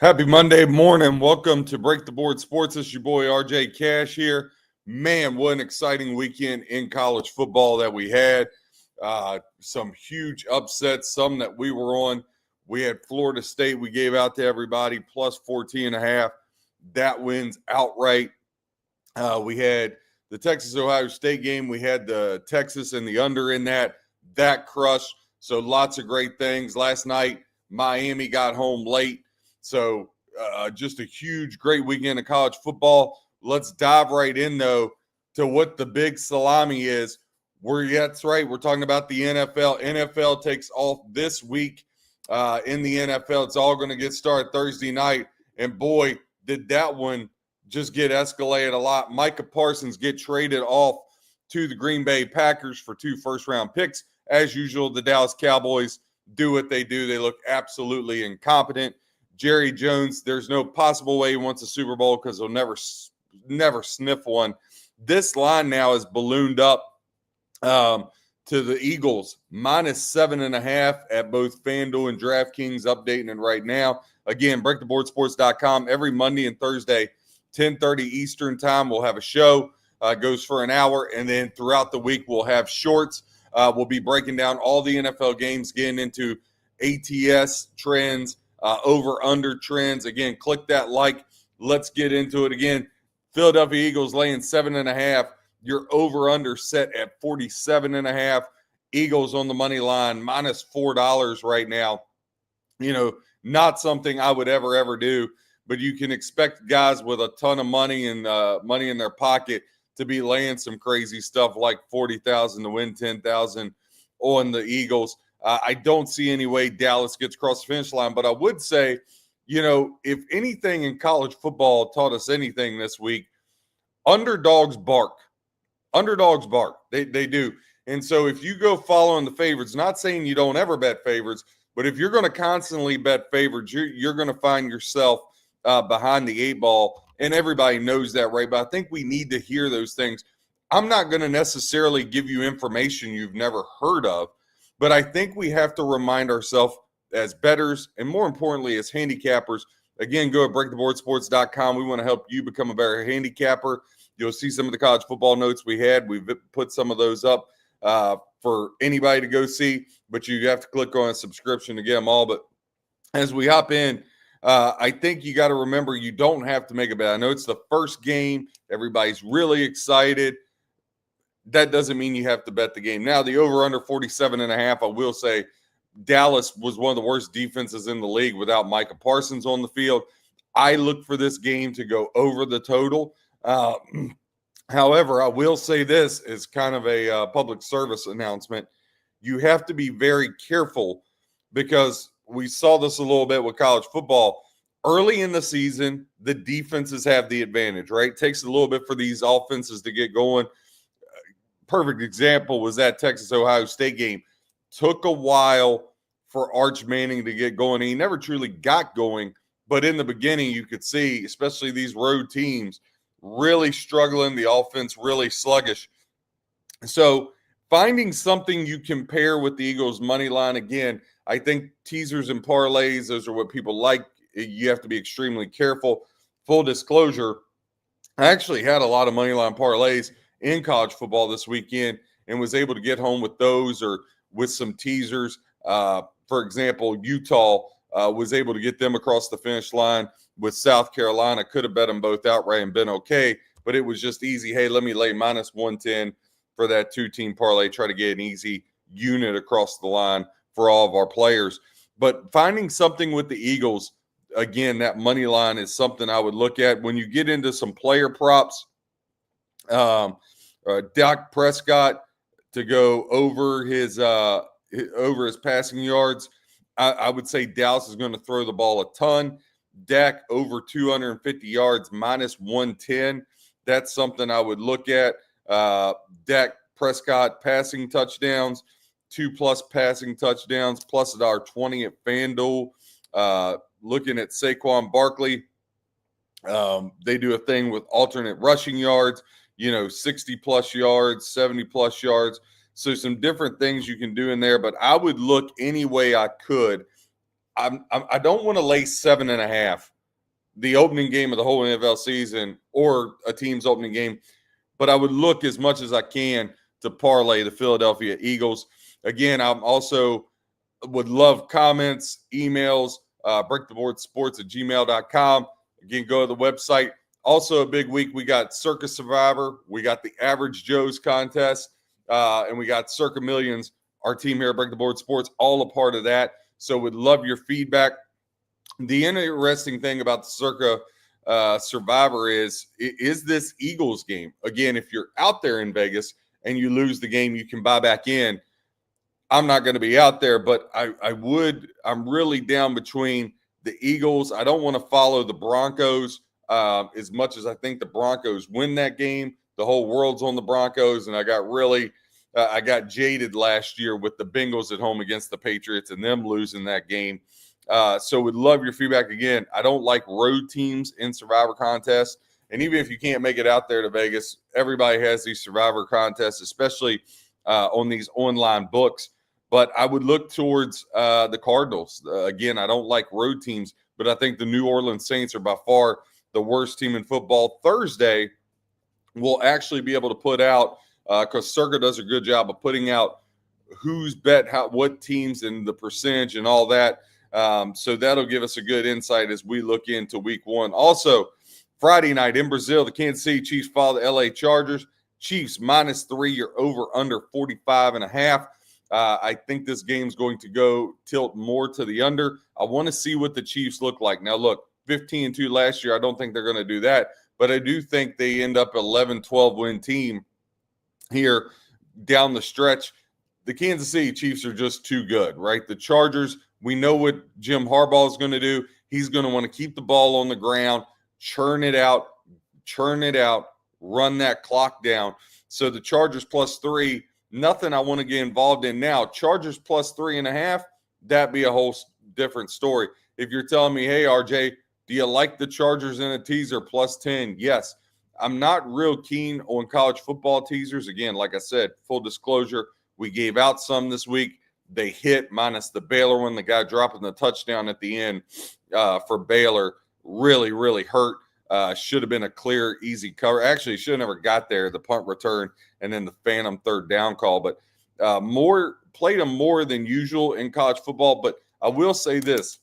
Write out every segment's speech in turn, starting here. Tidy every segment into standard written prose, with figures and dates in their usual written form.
Happy Monday morning. Welcome to Break the Board Sports. It's your boy RJ Cash here. Man, what an exciting weekend in college football that we had. Some huge upsets, some that we were on. We had Florida State we gave out to everybody, plus 14.5. That wins outright. We had the Texas-Ohio State game. We had the Texas and the under in that. That crushed. So lots of great things. Last night, Miami got home late. So just a huge, great weekend of college football. Let's dive right in, though, to what the big salami is. That's right. We're talking about the NFL. NFL takes off this week in the NFL. It's all going to get started Thursday night. And, boy, did that one just get escalated a lot. Micah Parsons get traded off to the Green Bay Packers for 2 first-round picks. As usual, the Dallas Cowboys do what they do. They look absolutely incompetent. Jerry Jones, there's no possible way he wants a Super Bowl because he'll never sniff one. This line now is ballooned up to the Eagles, minus 7.5 at both FanDuel and DraftKings, updating it right now. Again, breaktheboardsports.com every Monday and Thursday, 10:30 Eastern time. We'll have a show. Goes for an hour, and then throughout the week we'll have shorts. We'll be breaking down all the NFL games, getting into ATS trends, over-under trends. Again, click that like. Let's get into it again. Philadelphia Eagles laying 7.5. Your over-under set at 47.5. Eagles on the money line, minus $4 right now. Not something I would ever do, but you can expect guys with a ton of money and money in their pocket to be laying some crazy stuff like 40,000 to win 10,000 on the Eagles. I don't see any way Dallas gets across the finish line, but I would say, if anything in college football taught us anything this week, underdogs bark. Underdogs bark. They do. And so if you go following the favorites, not saying you don't ever bet favorites, but if you're going to constantly bet favorites, you're going to find yourself behind the 8 ball, and everybody knows that, right? But I think we need to hear those things. I'm not going to necessarily give you information you've never heard of, but I think we have to remind ourselves as bettors and, more importantly, as handicappers. Again, go to breaktheboardsports.com. We want to help you become a better handicapper. You'll see some of the college football notes we had. We've put some of those up for anybody to go see, but you have to click on a subscription to get them all. But as we hop in, I think you got to remember you don't have to make a bet. I know it's the first game. Everybody's really excited. That doesn't mean you have to bet the game. Now, the over-under 47.5, I will say Dallas was one of the worst defenses in the league without Micah Parsons on the field. I look for this game to go over the total. However, I will say this is kind of a public service announcement. You have to be very careful because we saw this a little bit with college football. Early in the season, the defenses have the advantage, right? It takes a little bit for these offenses to get going. Perfect example was that Texas-Ohio State game. Took a while for Arch Manning to get going. He never truly got going, but in the beginning, you could see, especially these road teams, really struggling, the offense really sluggish. So finding something you can pair with the Eagles' money line, again, I think teasers and parlays, those are what people like. You have to be extremely careful. Full disclosure, I actually had a lot of money line parlays in college football this weekend and was able to get home with those or with some teasers. For example, Utah was able to get them across the finish line with South Carolina. Could have bet them both outright and been okay, but it was just easy. Hey, let me lay minus 110 for that 2-team parlay, try to get an easy unit across the line for all of our players. But finding something with the Eagles, again, that money line is something I would look at. When you get into some player props, Dak Prescott to go over his passing yards, I would say Dallas is going to throw the ball a ton. Dak over 250 yards, minus 110. That's something I would look at. Dak Prescott passing touchdowns, 2+ passing touchdowns, plus $1.20 at FanDuel. Looking at Saquon Barkley, they do a thing with alternate rushing yards, 60+ yards, 70+ yards. So some different things you can do in there, but I would look any way I could I don't want to lay 7.5, the opening game of the whole NFL season or a team's opening game, but I would look as much as I can to parlay the Philadelphia Eagles. Again, I'm also would love comments, emails, breaktheboardsports@gmail.com. Again, go to the website. Also, a big week. We got Circa Survivor. We got the Average Joe's contest. And we got Circa Millions, our team here at Break the Board Sports, all a part of that. So would love your feedback. The interesting thing about the Circa Survivor is this Eagles game? Again, if you're out there in Vegas and you lose the game, you can buy back in. I'm not going to be out there, but I'm really down between the Eagles. I don't want to follow the Broncos as much as I think the Broncos win that game. The whole world's on the Broncos, and I got jaded last year with the Bengals at home against the Patriots and them losing that game. So would love your feedback. Again, I don't like road teams in Survivor contests. And even if you can't make it out there to Vegas, everybody has these Survivor contests, especially on these online books. But I would look towards the Cardinals. Again, I don't like road teams, but I think the New Orleans Saints are by far the worst team in football. Thursday, we'll actually be able to put out, because Circa does a good job of putting out who's bet what teams and the percentage and all that. So that'll give us a good insight as we look into week one. Also, Friday night in Brazil, the Kansas City Chiefs follow the LA Chargers. Chiefs -3, you're over under 45.5. I think this game's going to go tilt more to the under. I want to see what the Chiefs look like. Now, look, 15-2 last year. I don't think they're going to do that, but I do think they end up 11-12 win team here down the stretch. The Kansas City Chiefs are just too good, right? The Chargers, we know what Jim Harbaugh is going to do. He's going to want to keep the ball on the ground, churn it out, run that clock down. So the Chargers +3, nothing I want to get involved in now. Chargers +3.5, that'd be a whole different story. If you're telling me, hey, RJ, do you like the Chargers in a teaser +10? Yes. I'm not real keen on college football teasers. Again, like I said, full disclosure, we gave out some this week. They hit minus the Baylor one. The guy dropping the touchdown at the end for Baylor really, really hurt. Should have been a clear, easy cover. Actually, should have never got there, the punt return and then the phantom third down call. But played them more than usual in college football. But I will say this,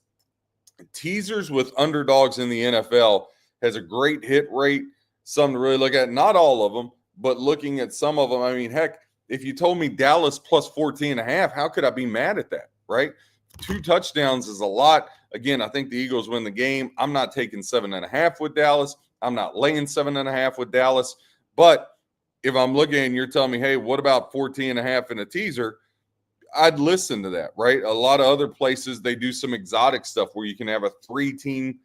teasers with underdogs in the NFL has a great hit rate, something to really look at. Not all of them, but looking at some of them. I mean, heck, if you told me Dallas +14.5, how could I be mad at that, right? 2 touchdowns is a lot. Again, I think the Eagles win the game. I'm not taking 7.5 with Dallas. I'm not laying 7.5 with Dallas. But if I'm looking and you're telling me, hey, what about 14.5 in a teaser? I'd listen to that, right? A lot of other places, they do some exotic stuff where you can have a 3-team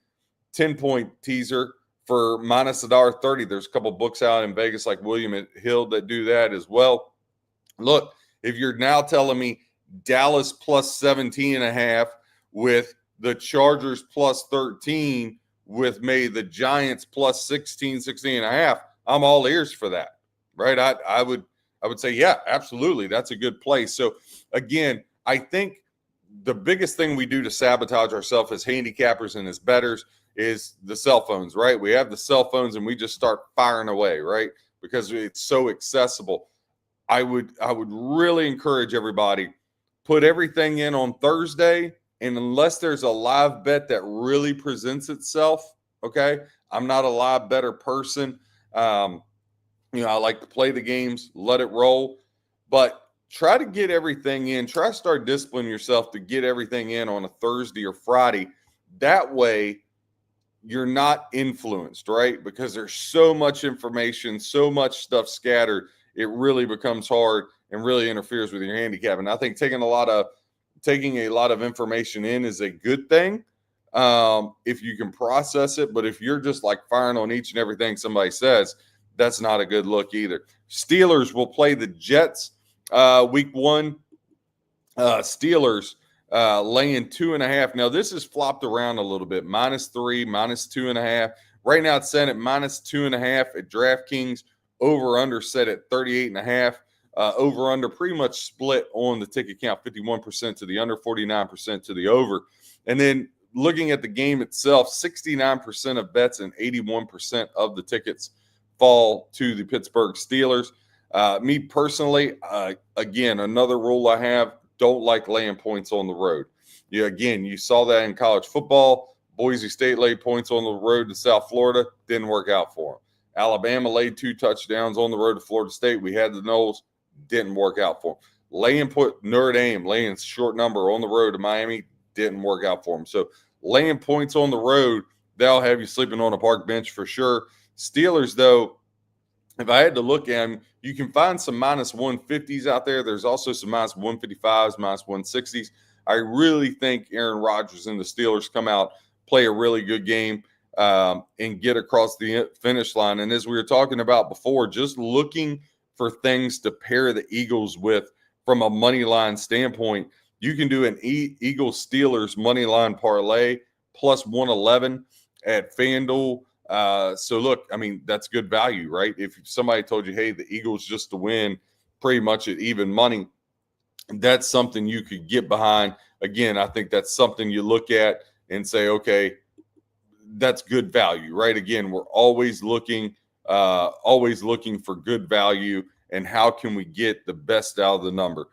10-point teaser for -$1.30. There's a couple books out in Vegas like William Hill that do that as well. Look, if you're now telling me Dallas +17.5 with the Chargers +13 with maybe the Giants +16, 16.5, I'm all ears for that, right? I would say, yeah, absolutely. That's a good play. So again, I think the biggest thing we do to sabotage ourselves as handicappers and as bettors is the cell phones, right? We have the cell phones and we just start firing away, right? Because it's so accessible. I would really encourage everybody, put everything in on Thursday, and unless there's a live bet that really presents itself, okay? I'm not a live better person. I like to play the games, let it roll, but try to get everything in. Try to start disciplining yourself to get everything in on a Thursday or Friday. That way, you're not influenced, right? Because there's so much information, so much stuff scattered, it really becomes hard and really interferes with your handicap. And I think taking a lot of information in is a good thing if you can process it. But if you're just like firing on each and everything somebody says, that's not a good look either. Steelers will play the Jets week one. Steelers laying 2.5. Now, this is flopped around a little bit. -3, -2.5. Right now, it's set at -2.5 at DraftKings. Over-under set at 38.5. Over-under pretty much split on the ticket count, 51% to the under, 49% to the over. And then looking at the game itself, 69% of bets and 81% of the tickets fall to the Pittsburgh Steelers. Me personally, again, another rule I have, don't like laying points on the road. Again, you saw that in college football. Boise State laid points on the road to South Florida. Didn't work out for them. Alabama laid 2 touchdowns on the road to Florida State. We had the Knowles. Didn't work out for them. Notre Dame laying short number on the road to Miami. Didn't work out for them. So laying points on the road, that'll have you sleeping on a park bench for sure. Steelers, though, if I had to look at them, you can find some minus 150s out there. There's also some minus 155s, minus 160s. I really think Aaron Rodgers and the Steelers come out, play a really good game, and get across the finish line. And as we were talking about before, just looking for things to pair the Eagles with from a money line standpoint, you can do an Eagles-Steelers money line parlay plus 111 at FanDuel. So look, I mean, that's good value, right? If somebody told you, hey, the Eagles just to win pretty much at even money, that's something you could get behind. Again, I think that's something you look at and say, okay, that's good value, right? Again, we're always looking for good value and how can we get the best out of the number.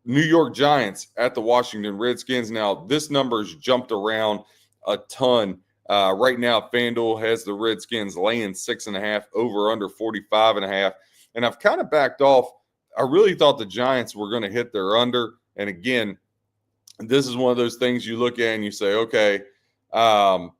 New York Giants at the Washington Redskins. Now, this number's jumped around a ton. Right now, FanDuel has the Redskins laying 6.5, over under 45.5. And I've kind of backed off. I really thought the Giants were going to hit their under. And again, this is one of those things you look at and you say, okay, how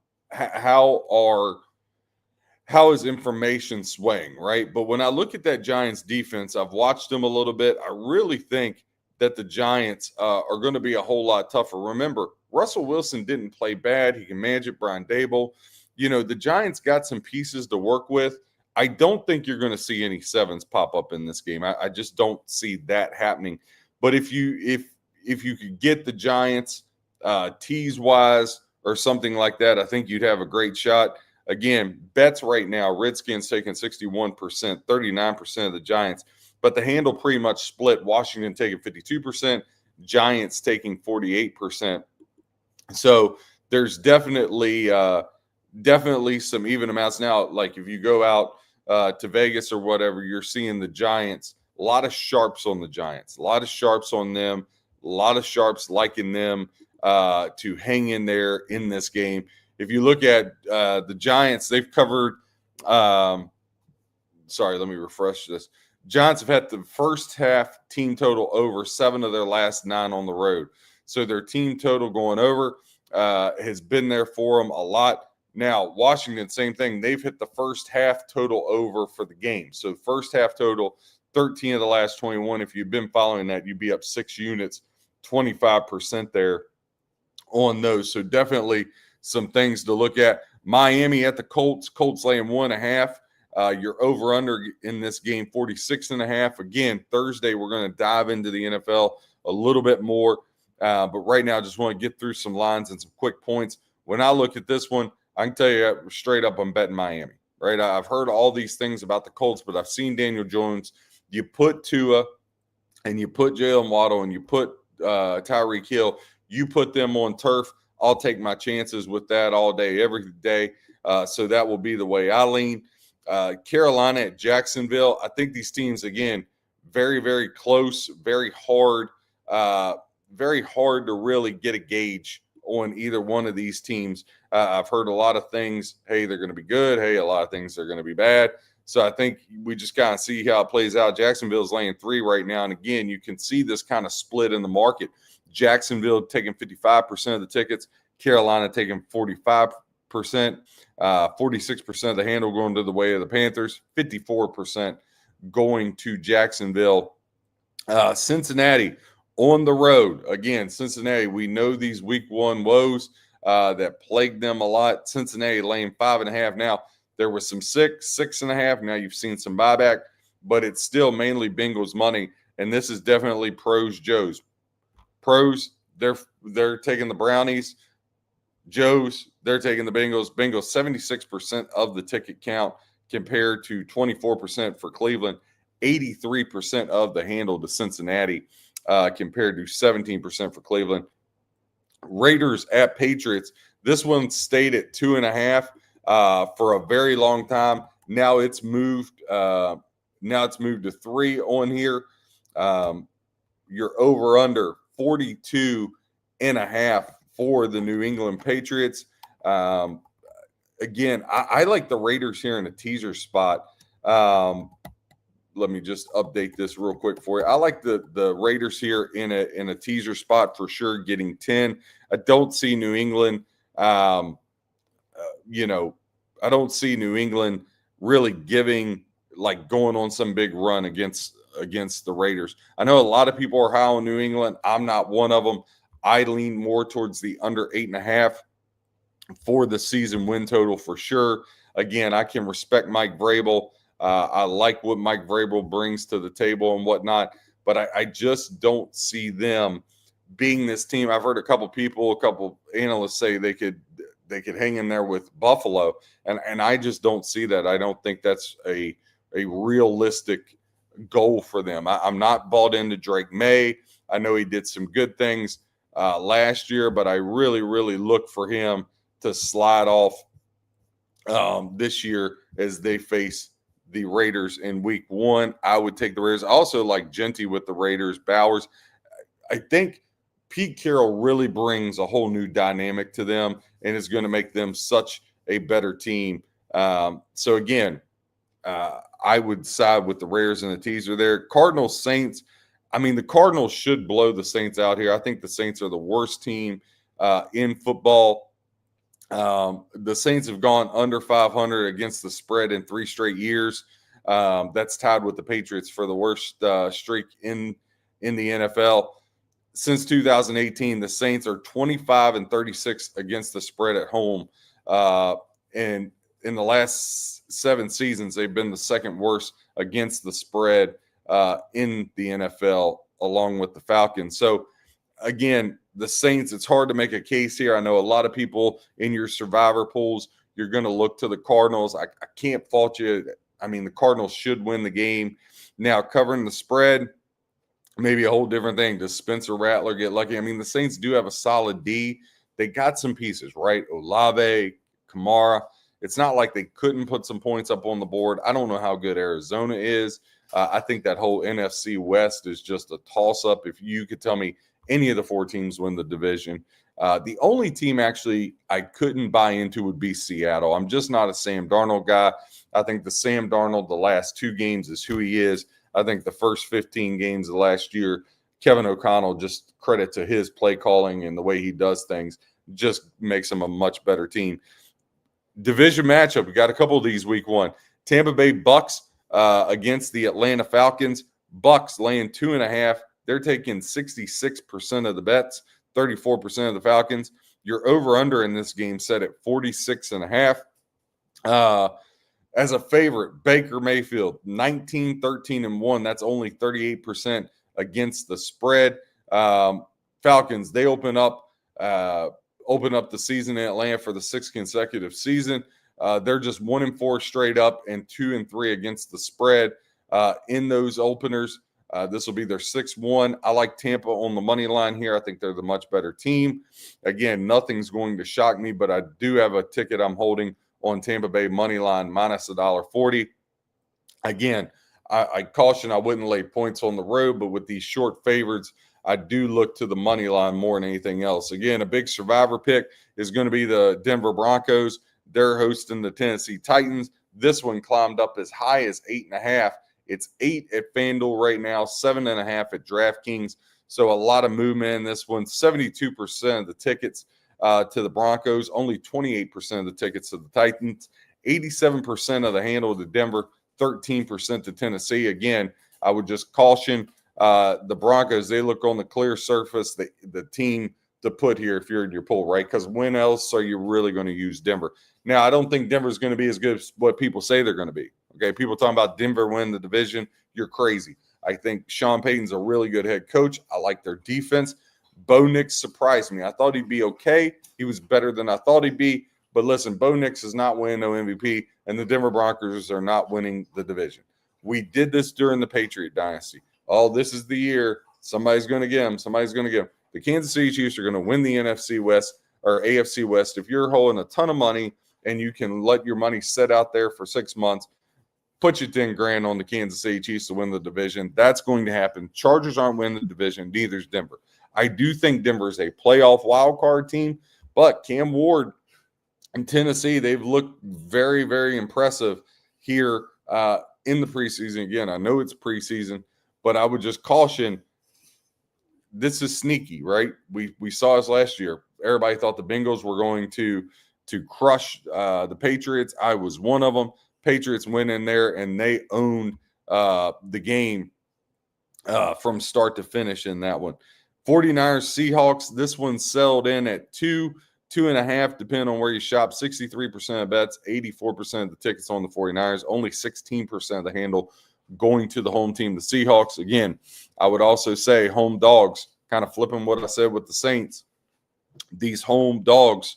is information swaying, right? But when I look at that Giants defense, I've watched them a little bit. I really think that the Giants are going to be a whole lot tougher. Remember, Russell Wilson didn't play bad. He can manage it. Brian Dable. The Giants got some pieces to work with. I don't think you're going to see any sevens pop up in this game. I just don't see that happening. But if you could get the Giants tease-wise or something like that, I think you'd have a great shot. Again, bets right now, Redskins taking 61%, 39% of the Giants. But the handle pretty much split. Washington taking 52%, Giants taking 48%. So there's definitely some even amounts now. Like if you go out to Vegas or whatever, you're seeing the Giants. A lot of sharps on the Giants. A lot of sharps on them. A lot of sharps liking them to hang in there in this game. If you look at the Giants, they've covered let me refresh this. Giants have had the first half team total over 7 of their last 9 on the road. So their team total going over has been there for them a lot. Now, Washington, same thing. They've hit the first half total over for the game. So first half total, 13 of the last 21. If you've been following that, you'd be up 6 units, 25% there on those. So definitely some things to look at. Miami at the Colts. Colts laying 1.5. Your over-under in this game, 46.5. Again, Thursday, we're going to dive into the NFL a little bit more. But right now, I just want to get through some lines and some quick points. When I look at this one, I can tell you straight up I'm betting Miami, right? I've heard all these things about the Colts, but I've seen Daniel Jones. You put Tua and you put Jalen Waddle and you put Tyreek Hill. You put them on turf. I'll take my chances with that all day, every day. So that will be the way I lean. Carolina at Jacksonville. I think these teams, again, very, very close, very hard to really get a gauge on either one of these teams. I've heard a lot of things. Hey, they're going to be good. Hey, a lot of things they're going to be bad. So I think we just kind of see how it plays out. Jacksonville's laying 3 right now. And again, you can see this kind of split in the market. Jacksonville taking 55% of the tickets, Carolina taking 45%, 46% of the handle going to the way of the Panthers, 54% going to Jacksonville. Cincinnati on the road. Again, Cincinnati, we know these week 1 woes that plagued them a lot. Cincinnati laying 5.5. Now, there was some 6.5. Now you've seen some buyback, but it's still mainly Bengals money. And this is definitely pros, Joes. Pros, they're taking the Brownies. Joes, they're taking the Bengals. Bengals, 76% of the ticket count compared to 24% for Cleveland. 83% of the handle to Cincinnati compared to 17% for Cleveland. Raiders at Patriots. This one stayed at 2.5 for a very long time. Now it's moved. Now it's moved to 3 on here. You're over under 42.5 for the New England Patriots. Again, I like the Raiders here in a teaser spot. Let me just update this real quick for you. I like the Raiders here in a teaser spot for sure, getting 10. I don't see New England. I don't see New England really going on some big run against the Raiders. I know a lot of people are high on New England. I'm not one of them. I lean more towards the under 8.5 for the season win total for sure. Again, I can respect Mike Vrabel. I like what Mike Vrabel brings to the table and whatnot, but I just don't see them being this team. I've heard a couple analysts say they could hang in there with Buffalo, and I just don't see that. I don't think that's a realistic goal for them. I'm not bought into Drake May. I know he did some good things last year, but I really, really look for him to slide off this year as they face the Raiders in week 1. I would take the Raiders. I also like Genty with the Raiders. Bowers. I think Pete Carroll really brings a whole new dynamic to them and is going to make them such a better team. So again, I would side with the Raiders in the teaser there. Cardinals, Saints. I mean, the Cardinals should blow the Saints out here. I think the Saints are the worst team in football. The Saints have gone under 500 against the spread in 3 straight years. That's tied with the Patriots for the worst streak in the NFL. Since 2018, the Saints are 25-36 against the spread at home. And in the last 7 seasons, they've been the second worst against the spread in the NFL, along with the Falcons. So, again, the Saints, it's hard to make a case here. I know a lot of people in your survivor pools, you're going to look to the Cardinals. I can't fault you. I mean, the Cardinals should win the game. Now, covering the spread, maybe a whole different thing. Does Spencer Rattler get lucky? I mean, the Saints do have a solid D. They got some pieces, right? Olave, Kamara. It's not like they couldn't put some points up on the board. I don't know how good Arizona is. I think that whole NFC West is just a toss-up. If you could tell me any of the 4 teams win the division. The only team actually I couldn't buy into would be Seattle. I'm just not a Sam Darnold guy. I think the Sam Darnold, the last 2 games is who he is. I think the first 15 games of last year, Kevin O'Connell, just credit to his play calling and the way he does things, just makes him a much better team. Division matchup, we got a couple of these week 1. Tampa Bay Bucks against the Atlanta Falcons. Bucks laying 2.5. They're taking 66% of the bets, 34% of the Falcons. Your over-under in this game set at 46.5. As a favorite, Baker Mayfield, 19-13-1. That's only 38% against the spread. Falcons, they open up the season in Atlanta for the 6th consecutive season. They're just 1-4 straight up and 2-3 against the spread in those openers. This will be their 6-1. I like Tampa on the money line here. I think they're the much better team. Again, nothing's going to shock me, but I do have a ticket I'm holding on Tampa Bay money line minus $1.40. Again, I caution I wouldn't lay points on the road, but with these short favorites, I do look to the money line more than anything else. Again, a big survivor pick is going to be the Denver Broncos. They're hosting the Tennessee Titans. This one climbed up as high as 8.5. It's 8 at FanDuel right now, 7.5 at DraftKings. So a lot of movement in this one. 72% of the tickets to the Broncos, only 28% of the tickets to the Titans, 87% of the handle to Denver, 13% to Tennessee. Again, I would just caution the Broncos. They look on the clear surface, the team to put here if you're in your pool, right? Because when else are you really going to use Denver? Now, I don't think Denver's going to be as good as what people say they're going to be. Okay, people talking about Denver win the division, you're crazy. I think Sean Payton's a really good head coach. I like their defense. Bo Nix surprised me. I thought he'd be okay. He was better than I thought he'd be. But listen, Bo Nix is not winning no MVP, and the Denver Broncos are not winning the division. We did this during the Patriot dynasty. Oh, this is the year. Somebody's going to get him. Somebody's going to get him. The Kansas City Chiefs are going to win the NFC West or AFC West. If you're holding a ton of money and you can let your money sit out there for 6 months, put your 10 grand on the Kansas City Chiefs to win the division. That's going to happen. Chargers aren't winning the division. Neither is Denver. I do think Denver is a playoff wild card team, but Cam Ward in Tennessee, they've looked very, very impressive here in the preseason. Again, I know it's preseason, but I would just caution, this is sneaky, right? We saw this last year. Everybody thought the Bengals were going to crush the Patriots. I was one of them. Patriots went in there and they owned the game from start to finish in that one. 49ers, Seahawks, this one sold in at 2.5, depending on where you shop. 63% of bets, 84% of the tickets on the 49ers, only 16% of the handle going to the home team, the Seahawks. Again, I would also say home dogs, kind of flipping what I said with the Saints. These home dogs,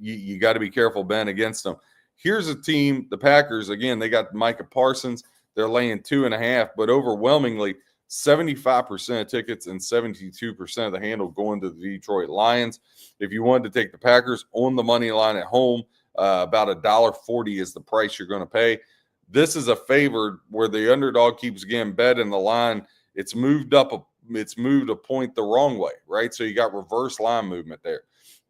you got to be careful betting against them. Here's a team, the Packers, again, they got Micah Parsons. They're laying 2.5, but overwhelmingly 75% of tickets and 72% of the handle going to the Detroit Lions. If you wanted to take the Packers on the money line at home, about $1.40 is the price you're going to pay. This is a favored where the underdog keeps getting bet in the line. It's moved a point the wrong way, right? So you got reverse line movement there.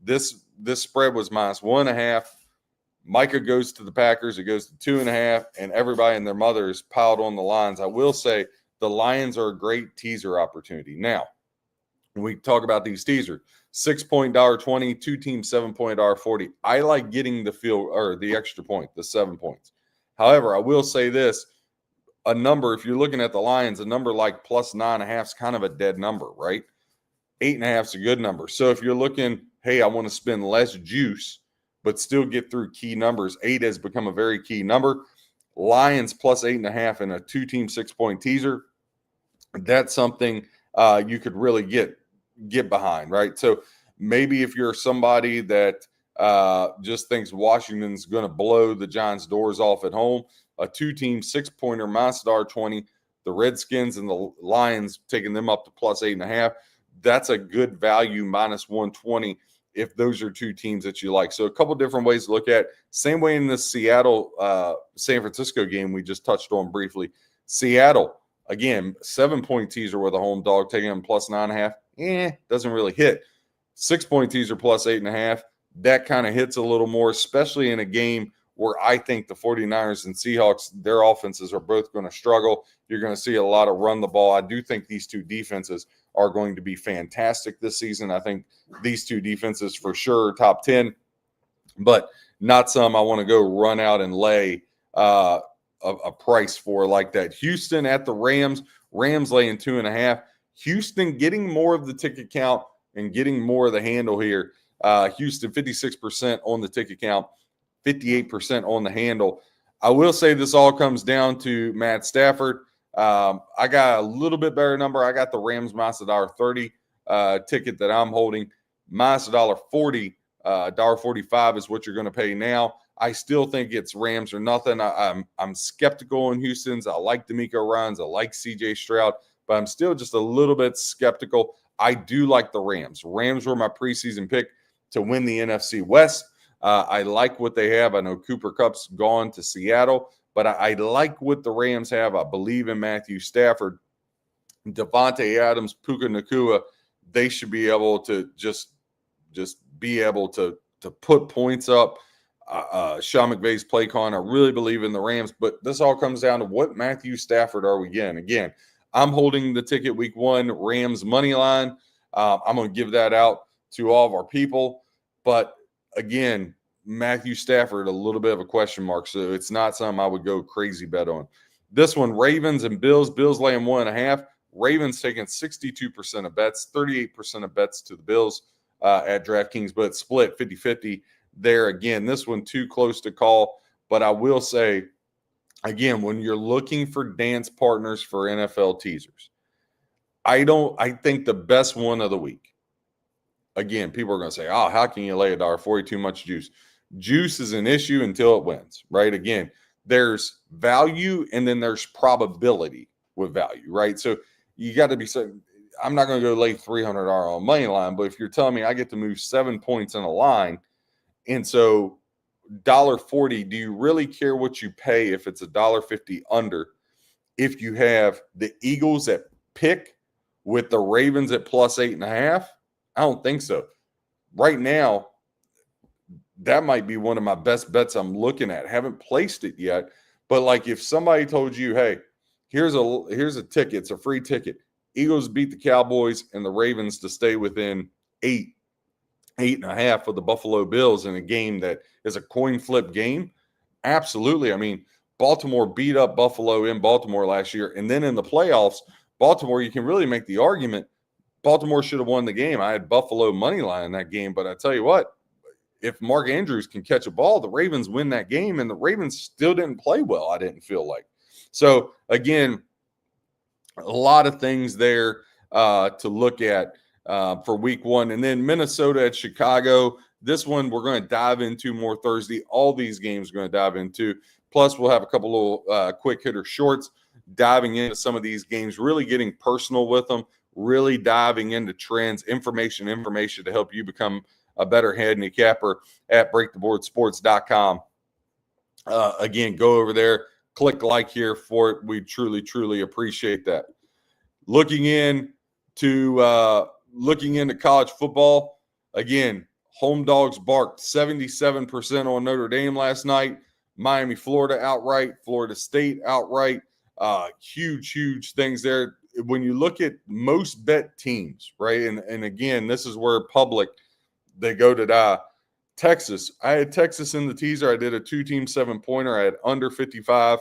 This spread was -1.5. Micah goes to the Packers. It goes to 2.5, and everybody and their mother is piled on the lines. I will say the Lions are a great teaser opportunity. Now, when we talk about these teasers, 6-point $1.20, two teams 7-point $1.40. I like getting the field or the extra point, the 7 points. However, I will say this, a number, if you're looking at the Lions, a number like +9.5 is kind of a dead number, right? 8.5 is a good number. So if you're looking, hey, I want to spend less juice, but still get through key numbers, 8 has become a very key number. Lions +8.5 in a two-team 6-point teaser. That's something you could really get behind, right? So maybe if you're somebody that just thinks Washington's going to blow the Giants' doors off at home, a two-team 6-pointer -$1.20, the Redskins and the Lions taking them up to +8.5. That's a good value, -120, if those are two teams that you like. So a couple different ways to look at. Same way in the Seattle-San Francisco game we just touched on briefly. Seattle, again, 7-point teaser with a home dog, taking them +9.5. Doesn't really hit. 6-point teaser +8.5. That kind of hits a little more, especially in a game where I think the 49ers and Seahawks, their offenses are both going to struggle. You're going to see a lot of run the ball. I do think these two defenses are going to be fantastic this season. I think these two defenses for sure are top 10, but not some I want to go run out and lay a price for like that. Houston at the Rams. Rams laying 2.5. Houston getting more of the ticket count and getting more of the handle here. Houston 56% on the ticket count, 58% on the handle. I will say this all comes down to Matt Stafford. I got a little bit better number. I got the Rams -$1.30 ticket that I'm holding. -$1.40, $1.45 is what you're going to pay now. I still think it's Rams or nothing. I'm skeptical in Houston's. I like DeMeco Ryans. I like C.J. Stroud, but I'm still just a little bit skeptical. I do like the Rams. Rams were my preseason pick to win the NFC West. I like what they have. I know Cooper Kupp's gone to Seattle, but I like what the Rams have. I believe in Matthew Stafford, Devontae Adams, Puka Nacua. They should be able to just be able to put points up. Sean McVay's play calling. I really believe in the Rams, but this all comes down to what Matthew Stafford are we getting? Again, I'm holding the ticket week 1, Rams money line. I'm going to give that out to all of our people. But again, Matthew Stafford, a little bit of a question mark. So it's not something I would go crazy bet on. This one, Ravens and Bills. Bills laying 1.5. Ravens taking 62% of bets, 38% of bets to the Bills at DraftKings, but split 50-50 there. Again, this one too close to call. But I will say, again, when you're looking for dance partners for NFL teasers, I think the best one of the week. Again, people are going to say, oh, how can you lay $1.40? Too much juice. Juice is an issue until it wins, right? Again, there's value and then there's probability with value, right? So you got to be certain. I'm not going to go lay $300 on money line, but if you're telling me I get to move 7 points in a line, and so $1.40, do you really care what you pay if it's $1.50 under? If you have the Eagles at pick with the Ravens at plus 8.5, I don't think so. Right now, that might be one of my best bets I'm looking at. Haven't placed it yet, but like if somebody told you, hey, here's a ticket, it's a free ticket. Eagles beat the Cowboys and the Ravens to stay within 8.5 of the Buffalo Bills in a game that is a coin flip game. Absolutely. I mean, Baltimore beat up Buffalo in Baltimore last year. And then in the playoffs, Baltimore, you can really make the argument Baltimore should have won the game. I had Buffalo money line in that game, but I tell you what, if Mark Andrews can catch a ball, the Ravens win that game, and the Ravens still didn't play well, I didn't feel like. So, again, a lot of things there to look at for week one. And then Minnesota at Chicago. This one we're going to dive into more Thursday. All these games we're going to dive into. Plus, we'll have a couple of quick hitter shorts diving into some of these games, really getting personal with them, really diving into trends, information to help you become a better handicapper at breaktheboardsports.com. Again, go over there, click like here for it. We truly, truly appreciate that. Looking into college football, again, home dogs barked 77% on Notre Dame last night. Miami, Florida outright, Florida State outright. Huge things there. When you look at most bet teams, right? And again, this is where public – they go to die. Texas. I had Texas in the teaser. I did a 2-team 7-pointer. I had under 55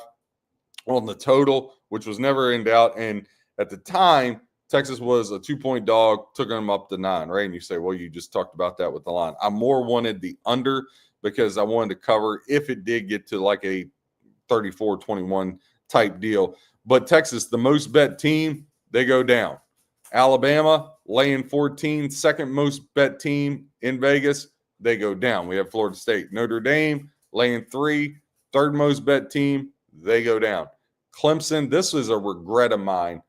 on the total, which was never in doubt. And at the time, Texas was a 2-point dog, took them up to 9, right? And you say, well, you just talked about that with the line. I more wanted the under because I wanted to cover if it did get to like a 34-21 type deal. But Texas, the most bet team, they go down. Alabama, laying 14, second most bet team in Vegas, they go down. We have Florida State. Notre Dame, laying 3, third most bet team, they go down. Clemson, this is a regret of mine.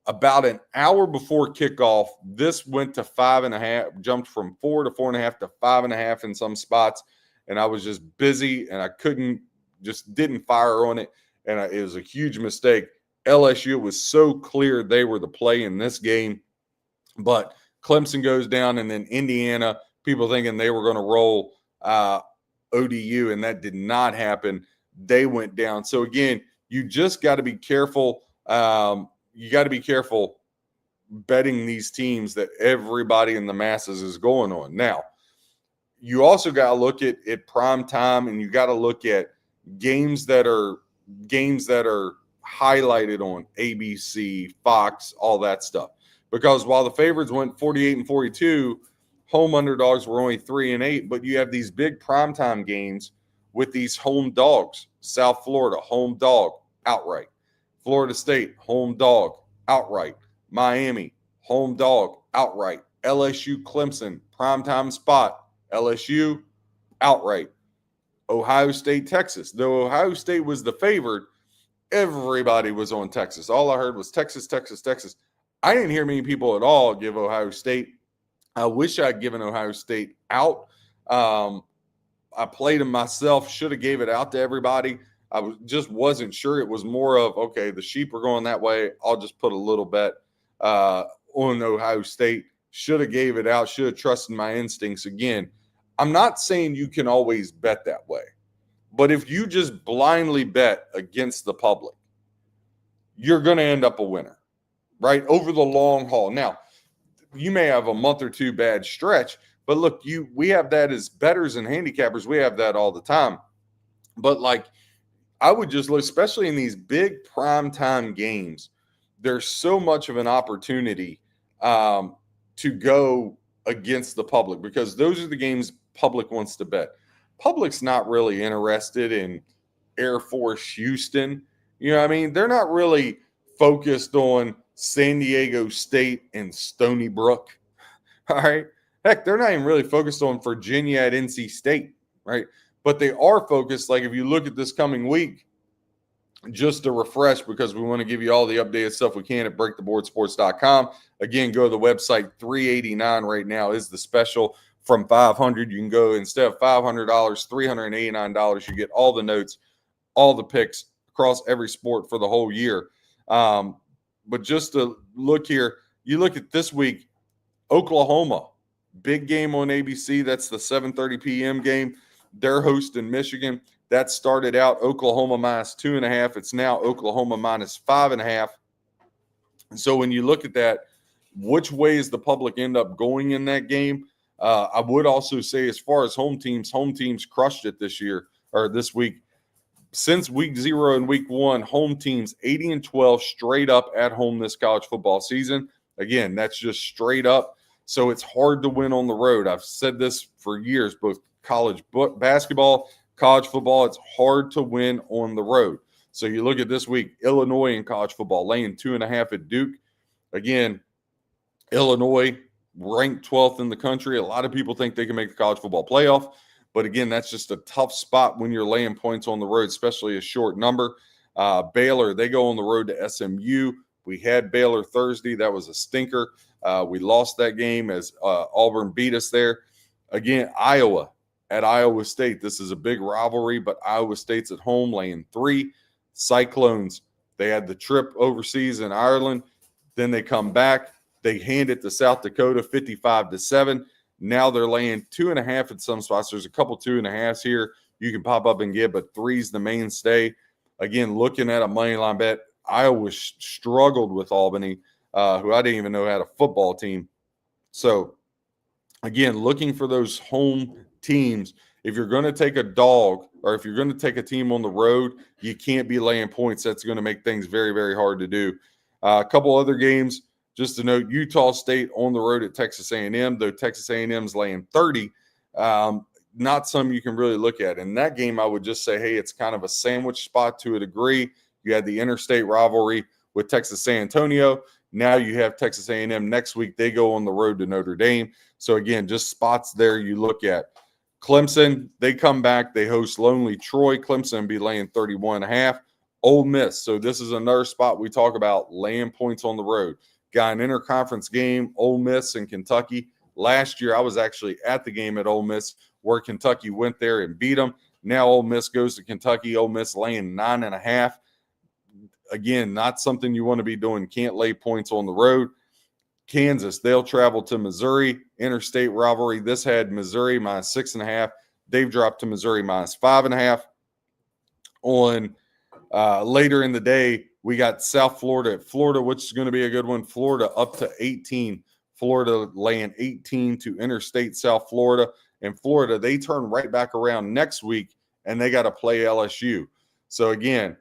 About an hour before kickoff, this went to 5.5, jumped from 4 to 4.5 to 5.5 in some spots, and I was just busy, and I didn't fire on it, and it was a huge mistake. LSU was so clear they were the play in this game, but Clemson goes down, and then Indiana, people thinking they were going to roll ODU, and that did not happen. They went down. So, again, you just got to be careful. You got to be careful betting these teams that everybody in the masses is going on. Now, you also got to look at prime time, and you got to look at games that are highlighted on ABC, Fox, all that stuff. Because while the favorites went 48-42, home underdogs were only 3-8, but you have these big primetime games with these home dogs. South Florida, home dog, outright. Florida State, home dog, outright. Miami, home dog, outright. LSU, Clemson, primetime spot. LSU, outright. Ohio State, Texas. Though Ohio State was the favorite, everybody was on Texas. All I heard was Texas, Texas, Texas. I didn't hear many people at all give Ohio State. I wish I'd given Ohio State out. I played them myself, should have gave it out to everybody. Just wasn't sure. It was more of, okay, the sheep are going that way. I'll just put a little bet on Ohio State. Should have gave it out, should have trusted my instincts. Again, I'm not saying you can always bet that way. But if you just blindly bet against the public, you're going to end up a winner, right? Over the long haul. Now, you may have a month or two bad stretch, but look, we have that as bettors and handicappers. We have that all the time. But like, I would just look, especially in these big primetime games, there's so much of an opportunity to go against the public because those are the games public wants to bet. Public's not really interested in Air Force Houston. You know what I mean? They're not really focused on San Diego State and Stony Brook. All right. Heck, they're not even really focused on Virginia at NC State, right? But they are focused, like if you look at this coming week, just to refresh, because we want to give you all the updated stuff we can at breaktheboardsports.com. Again, go to the website. $389 right now is the special. From $500, you can go, instead of $500, $389. You get all the notes, all the picks across every sport for the whole year. But just to look here, you look at this week, Oklahoma, big game on ABC. That's the 7:30 p.m. game. They're hosting Michigan. That started out Oklahoma -2.5. It's now Oklahoma -5.5. And so when you look at that, which way is the public end up going in that game? I would also say, as far as home teams crushed it this year, or this week. Since week 0 and week 1, home teams 80-12 straight up at home this college football season. Again, that's just straight up. So it's hard to win on the road. I've said this for years, both college basketball, college football, it's hard to win on the road. So you look at this week, Illinois in college football laying 2.5 at Duke. Again, Illinois ranked 12th in the country. A lot of people think they can make the college football playoff. But again, that's just a tough spot when you're laying points on the road, especially a short number. Baylor, they go on the road to SMU. We had Baylor Thursday. That was a stinker. We lost that game as Auburn beat us there. Again, Iowa at Iowa State. This is a big rivalry, but Iowa State's at home laying 3. Cyclones, they had the trip overseas in Ireland. Then they come back. They hand it to South Dakota 55-7. Now they're laying 2.5 at some spots. There's a couple 2.5s here you can pop up and get, but 3's the mainstay. Again, looking at a money line bet, Iowa struggled with Albany, who I didn't even know had a football team. So, again, looking for those home teams. If you're going to take a dog, or if you're going to take a team on the road, you can't be laying points. That's going to make things very, very hard to do. A couple other games. Just to note, Utah State on the road at Texas A&M, though Texas A&M's laying 30. Not some you can really look at. In that game, I would just say, hey, it's kind of a sandwich spot to a degree. You had the interstate rivalry with Texas San Antonio. Now you have Texas A&M next week. They go on the road to Notre Dame. So, again, just spots there you look at. Clemson, they come back. They host lonely Troy. Clemson be laying 31.5. Ole Miss. So this is another spot we talk about laying points on the road. Got an interconference game, Ole Miss and Kentucky. Last year, I was actually at the game at Ole Miss where Kentucky went there and beat them. Now Ole Miss goes to Kentucky. Ole Miss laying 9.5. Again, not something you want to be doing. Can't lay points on the road. Kansas, they'll travel to Missouri. Interstate rivalry. This had Missouri -6.5. They've dropped to Missouri -5.5. On later in the day, we got South Florida at Florida, which is going to be a good one. Florida up to 18. Florida laying 18 to Interstate South Florida. And Florida, they turn right back around next week, and they got to play LSU. So, again,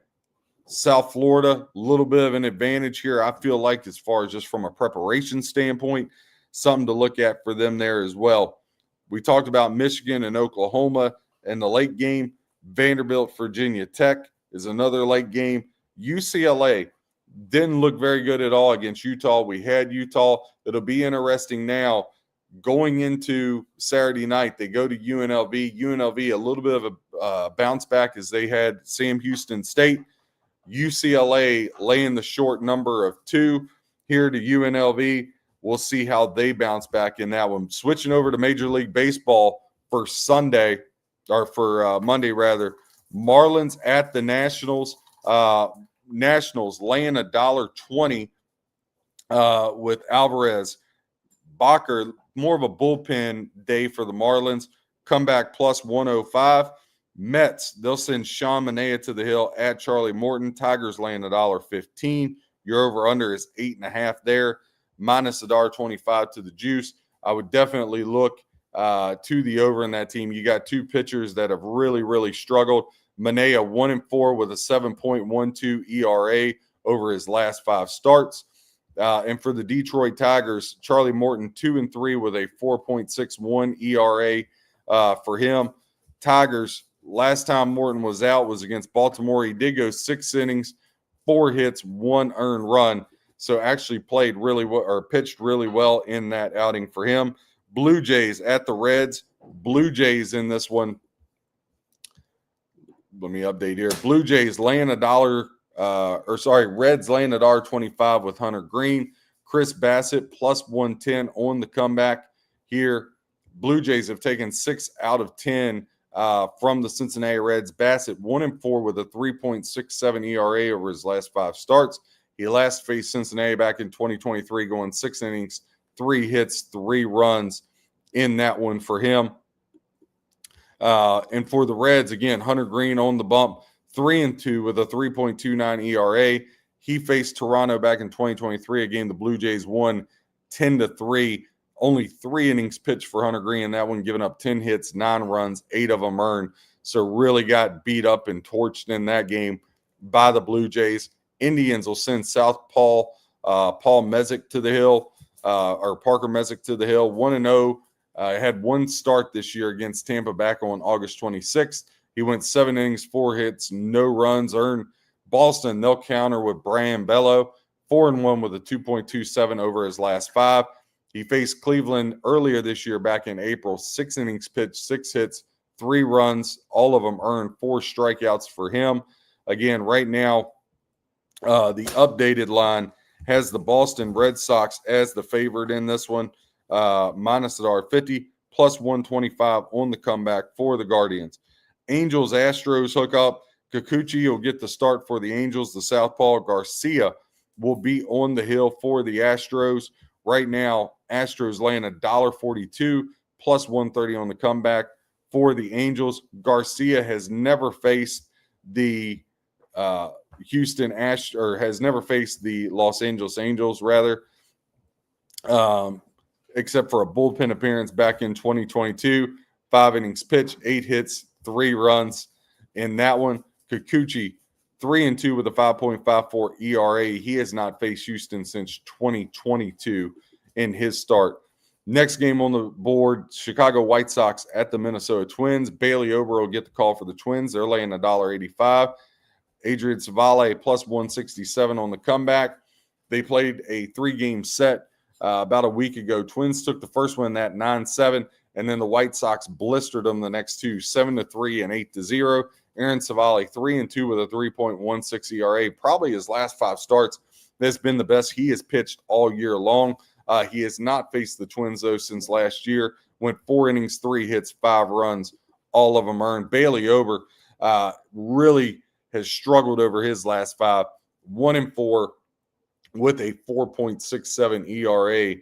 South Florida, a little bit of an advantage here, I feel like, as far as just from a preparation standpoint, something to look at for them there as well. We talked about Michigan and Oklahoma in the late game. Vanderbilt, Virginia Tech is another late game. UCLA didn't look very good at all against Utah. We had Utah. It'll be interesting now going into Saturday night. They go to UNLV. UNLV, a little bit of a bounce back as they had Sam Houston State. UCLA laying the short number of 2 here to UNLV. We'll see how they bounce back in that one. Switching over to Major League Baseball for Sunday, or for Monday rather. Marlins at the Nationals. Nationals laying $1.20 with Alvarez. Bacher, more of a bullpen day for the Marlins. Comeback +105. Mets, they'll send Sean Manaea to the hill at Charlie Morton. Tigers laying $1.15. Your over-under is 8.5 there. -$1.25 to the juice. I would definitely look to the over in that team. You got 2 pitchers that have really, really struggled. Manaea 1-4 with a 7.12 ERA over his last 5 starts. And for the Detroit Tigers, Charlie Morton 2-3 with a 4.61 ERA for him. Tigers, last time Morton was out was against Baltimore. He did go 6 innings, 4 hits, 1 earned run. So actually played really well, or pitched really well in that outing for him. Blue Jays at the Reds. Blue Jays in this one. Let me update here. Blue Jays laying $1 Reds laying at R25 with Hunter Green. Chris Bassett plus 110 on the comeback here. Blue Jays have taken 6 out of 10 from the Cincinnati Reds. Bassett 1-4 with a 3.67 ERA over his last 5 starts. He last faced Cincinnati back in 2023, going 6 innings, 3 hits, 3 runs in that one for him. And for the Reds, again, Hunter Green on the bump, 3-2 with a 3.29 ERA. He faced Toronto back in 2023, a game the Blue Jays won 10-3. Only 3 innings pitched for Hunter Green, and that one giving up 10 hits, 9 runs, 8 of them earned. So really got beat up and torched in that game by the Blue Jays. Indians will send Southpaw Paul Messick to the hill, or Parker Messick to the hill, 1-0. Had 1 start this year against Tampa back on August 26th. He went 7 innings, 4 hits, no runs earned. Boston, they'll counter with Brian Bello, 4-1 with a 2.27 over his last 5. He faced Cleveland earlier this year back in April, 6 innings pitched, 6 hits, 3 runs, all of them earned, 4 strikeouts for him. Again, right now, the updated line has the Boston Red Sox as the favorite in this one, minus at R50, plus 125 on the comeback for the Guardians. Angels, Astros hook up. Kikuchi will get the start for the Angels. The Southpaw Garcia will be on the hill for the Astros. Right now, Astros laying $1.42, plus 130 on the comeback for the Angels. Garcia has never faced the has never faced the Los Angeles Angels, except for a bullpen appearance back in 2022. 5 innings pitched, 8 hits, 3 runs in that one. Kikuchi, 3-2 with a 5.54 ERA. He has not faced Houston since 2022 in his start. Next game on the board, Chicago White Sox at the Minnesota Twins. Bailey Ober will get the call for the Twins. They're laying $1.85. Adrian Savale plus 167 on the comeback. They played a 3-game set about a week ago. Twins took the first one at 9-7, and then the White Sox blistered them the next 2, 7-3 and 8-0. Aaron Savale, 3-2 with a 3.16 ERA. Probably his last 5 starts, that's been the best he has pitched all year long. He has not faced the Twins, though, since last year. Went 4 innings, 3 hits, 5 runs, all of them earned. Bailey Ober really has struggled over his last 5, 1-4 with a 4.67 ERA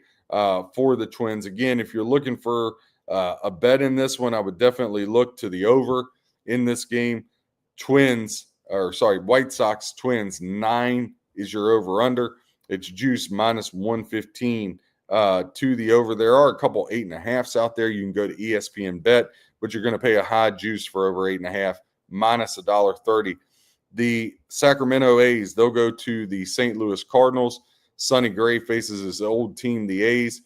for the Twins. Again, if you're looking for a bet in this one, I would definitely look to the over in this game. White Sox Twins, 9 is your over-under. It's juice minus 115 to the over. There are a couple 8.5s out there. You can go to ESPN Bet, but you're going to pay a high juice for over 8.5, minus $1.30. The Sacramento A's, they'll go to the St. Louis Cardinals. Sonny Gray faces his old team, the A's,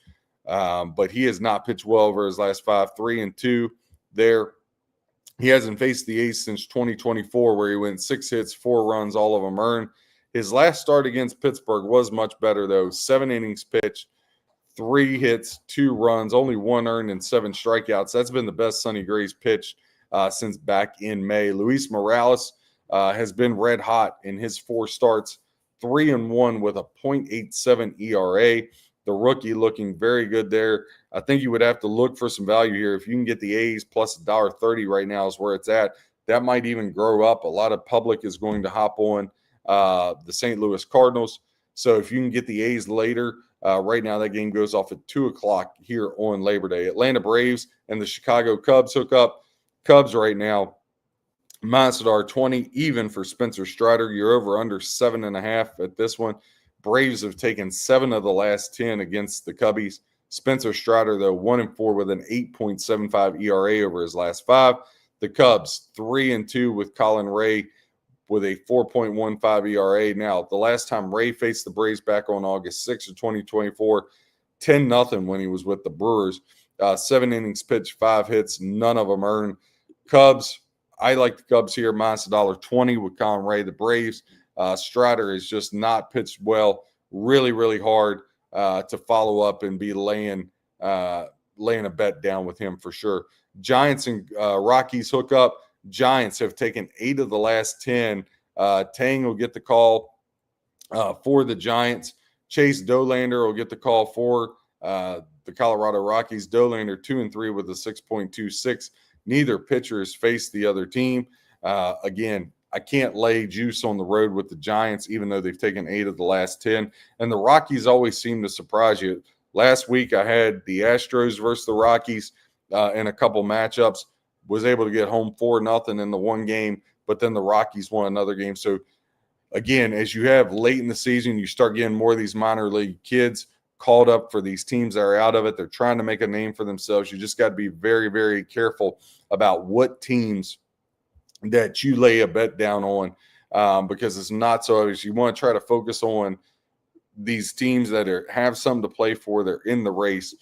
but he has not pitched well over his last 5, 3-2 there. He hasn't faced the A's since 2024, where he went 6 hits, 4 runs, all of them earned. His last start against Pittsburgh was much better, though. 7 innings pitched, 3 hits, 2 runs, only 1 earned, and 7 strikeouts. That's been the best Sonny Gray's pitched since back in May. Luis Morales has been red hot in his 4 starts, 3-1 with a .87 ERA. The rookie looking very good there. I think you would have to look for some value here. If you can get the A's plus $1.30 right now is where it's at. That might even grow up. A lot of public is going to hop on the St. Louis Cardinals. So if you can get the A's later, right now that game goes off at 2 o'clock here on Labor Day. Atlanta Braves and the Chicago Cubs hook up. Cubs right now, minus $1.20, even for Spencer Strider. You're over under 7.5 at this one. Braves have taken 7 of the last 10 against the Cubbies. Spencer Strider, though, 1-4 with an 8.75 ERA over his last 5. The Cubs, 3-2 with Colin Ray with a 4.15 ERA. Now, the last time Ray faced the Braves back on August 6th of 2024, 10-0 when he was with the Brewers. 7 innings pitched, 5 hits, none of them earned. Cubs, I like the Cubs here, minus $1.20 with Colin Ray. The Braves, Strider has just not pitched well, really, really hard to follow up and be laying a bet down with him for sure. Giants and Rockies hook up. Giants have taken 8 of the last 10 Tang will get the call for the Giants. Chase Dolander will get the call for the Colorado Rockies. Dolander 2-3 with a 6.26. Neither pitcher has faced the other team. Again, I can't lay juice on the road with the Giants, even though they've taken 8 of the last 10. And the Rockies always seem to surprise you. Last week, I had the Astros versus the Rockies in a couple matchups. Was able to get home 4-0 in the one game, but then the Rockies won another game. So, again, as you have late in the season, you start getting more of these minor league kids called up for these teams that are out of it. They're trying to make a name for themselves. You just got to be very, very careful about what teams that you lay a bet down on because it's not so obvious. You want to try to focus on these teams that have something to play for. They're in the race,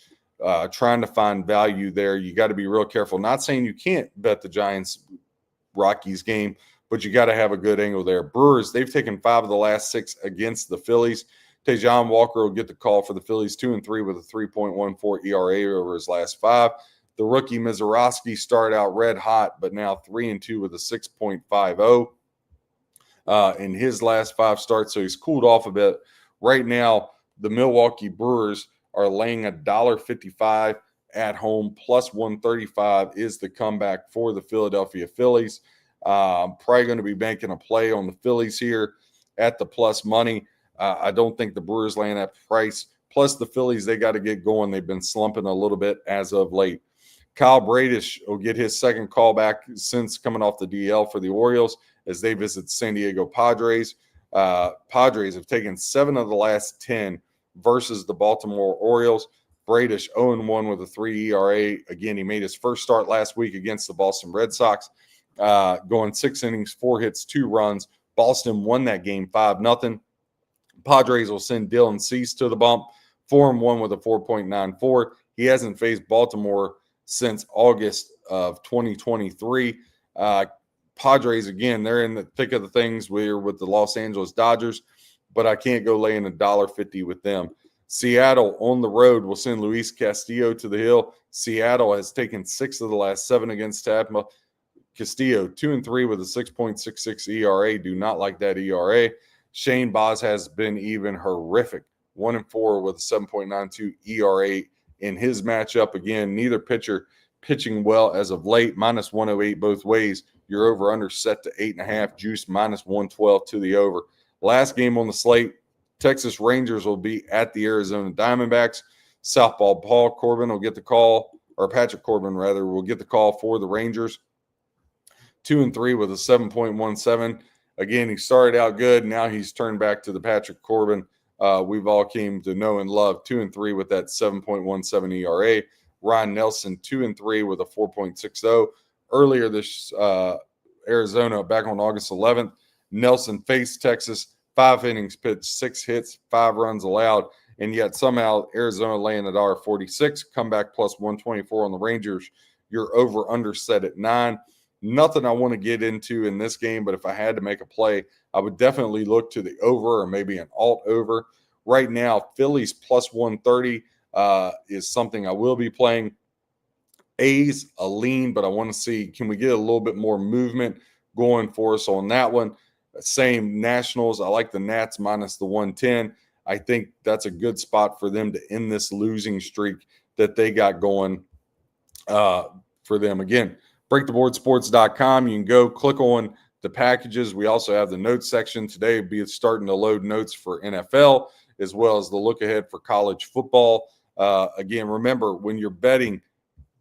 trying to find value there. You got to be real careful. Not saying you can't bet the Giants-Rockies game, but you got to have a good angle there. Brewers, they've taken 5 of the last 6 against the Phillies. Tejon Walker will get the call for the Phillies, 2-3 with a 3.14 ERA over his last 5. The rookie Mizorowski started out red hot, but now 3-2 with a 6.50 in his last 5 starts, so he's cooled off a bit. Right now, the Milwaukee Brewers are laying $1.55 at home, plus 135 is the comeback for the Philadelphia Phillies. Probably going to be banking a play on the Phillies here at the plus money. I don't think the Brewers laying that price. Plus the Phillies, they got to get going. They've been slumping a little bit as of late. Kyle Bradish will get his second call back since coming off the DL for the Orioles as they visit San Diego Padres. Padres have taken 7 of the last 10 versus the Baltimore Orioles. Bradish 0-1 with a 3 ERA. Again, he made his first start last week against the Boston Red Sox, going 6 innings, 4 hits, 2 runs. Boston won that game 5-0. Padres will send Dylan Cease to the bump, 4-1 with a 4.94. He hasn't faced Baltimore since August of 2023. Padres, again, they're in the thick of the things. We're with the Los Angeles Dodgers, but I can't go laying $1.50 with them. Seattle on the road will send Luis Castillo to the hill. Seattle has taken 6 of the last 7 against Tampa. Castillo 2-3 with a 6.66 ERA. Do not like that ERA. Shane Baz has been even horrific. 1-4 with a 7.92 ERA in his matchup. Again, neither pitcher pitching well as of late. Minus 108 both ways. Your over-under set to 8.5. Juice minus 112 to the over. Last game on the slate, Texas Rangers will be at the Arizona Diamondbacks. Southpaw Paul Corbin will get the call, or Patrick Corbin, rather, will get the call for the Rangers. 2-3 with a 7.17. Again, he started out good. Now he's turned back to the Patrick Corbin we've all came to know and love. 2-3 with that 7.17 ERA. Ryan Nelson 2-3 with a 4.60. Earlier this Arizona, back on August 11th, Nelson faced Texas. 5 innings pitched, 6 hits, 5 runs allowed, and yet somehow Arizona laying $1.46. Comeback plus 124 on the Rangers. You're over under set at 9. Nothing I want to get into in this game, but if I had to make a play, I would definitely look to the over or maybe an alt over. Right now, Phillies plus 130 is something I will be playing. A's a lean, but I want to see, can we get a little bit more movement going for us on that one? Same Nationals. I like the Nats minus the 110. I think that's a good spot for them to end this losing streak that they got going for them. Again, breaktheboardsports.com. You can go click on the packages. We also have the notes section today. Be starting to load notes for NFL as well as the look ahead for college football. Again, remember, when you're betting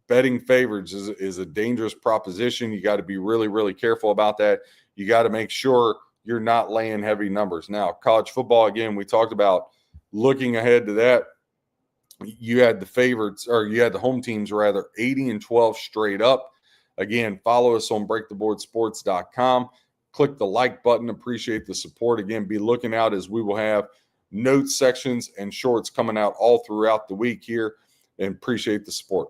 favorites is a dangerous proposition. You got to be really, really careful about that. You got to make sure you're not laying heavy numbers. Now, college football, again, we talked about looking ahead to that. You had the favorites, or you had the home teams rather, 80-12 straight up. Again, follow us on breaktheboardsports.com. Click the like button. Appreciate the support. Again, be looking out as we will have notes sections and shorts coming out all throughout the week here, and appreciate the support.